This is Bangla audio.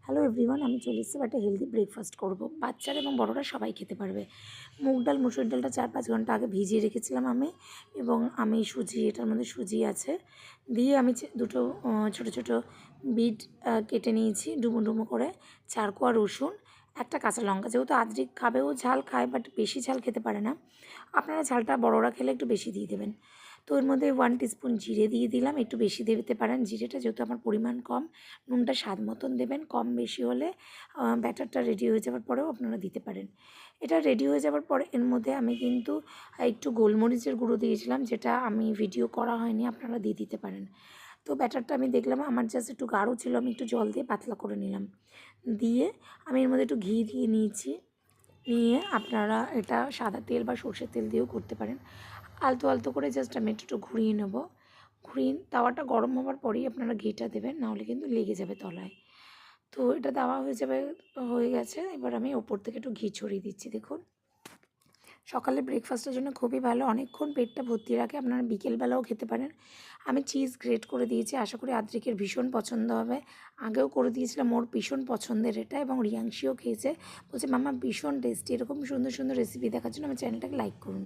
হ্যালো এভরিওয়ান, আমি চলে এসেছি একটা হেলদি ব্রেকফাস্ট করব। বাচ্চারা এবং বড়রা সবাই খেতে পারবে। মুগ ডাল, মুসুর ডালটা 4-5 ঘন্টা আগে ভিজিয়ে রেখেছিলাম আমি, এবং আমি সুজি, এটার মধ্যে সুজি আছে, দিয়ে আমি দুটো ছোটো ছোটো বিট কেটে নিয়েছি ডুমো ডুমো করে, 4 কোয়া রসুন, একটা কাঁচা লঙ্কা। যেহেতু আদ্রিক খাবে, ও ঝাল খায় বাট বেশি ঝাল খেতে পারে না, আপনারা ঝালটা বড়রা খেলে একটু বেশি দিয়ে দেবেন। তো এর মধ্যে 1 টিস্পুন জিরে দিয়ে দিলাম, একটু বেশি দিতে পারেন জিরেটা, যেহেতু আমার পরিমাণ কম। নুনটা স্বাদ মতন দেবেন, কম বেশি হলে ব্যাটারটা রেডি হয়ে যাওয়ার পরেও আপনারা দিতে পারেন। এটা রেডি হয়ে যাওয়ার পরে এর মধ্যে আমি কিন্তু একটু গোলমরিচের গুঁড়ো দিয়েছিলাম, যেটা আমি ভিডিও করা হয়নি, আপনারা দিয়ে দিতে পারেন। তো ব্যাটারটা আমি দেখলাম আমার জাস্ট একটু গাঢ় ছিল, আমি একটু জল দিয়ে পাতলা করে নিলাম। দিয়ে আমি এর মধ্যে একটু ঘি দিয়ে নিয়েছি। নিয়ে আপনারা এটা সাদা তেল বা সর্ষের তেল দিয়েও করতে পারেন। আলতো আলতো করে জাস্ট আমি একটু ঘুরিয়ে নেব। ঘুরিয়ে তাওয়াটা গরম হওয়ার পরেই আপনারা ঘিটা দেবেন, নাহলে কিন্তু লেগে যাবে তলায়। তো এটা দেওয়া হয়ে গেছে। এবার আমি ওপর থেকে একটু ঘি ছড়িয়ে দিচ্ছি। দেখুন, সকালে ব্রেকফাস্টের জন্য খুবই ভালো, অনেকক্ষণ পেটটা ভর্তি রাখে, আপনারা বিকেলবেলাও খেতে পারেন। আমি চিজ গ্রেট করে দিয়েছি, আশা করি আদ্রিকের ভীষণ পছন্দ হবে। আগেও করে দিয়েছিলাম, ওর ভীষণ পছন্দের এটা, এবং রিয়াংশিও খেয়েছে, বলছে মাম্মা ভীষণ টেস্টি। এরকম সুন্দর সুন্দর রেসিপি দেখার জন্য আমার চ্যানেলটাকে লাইক করুন।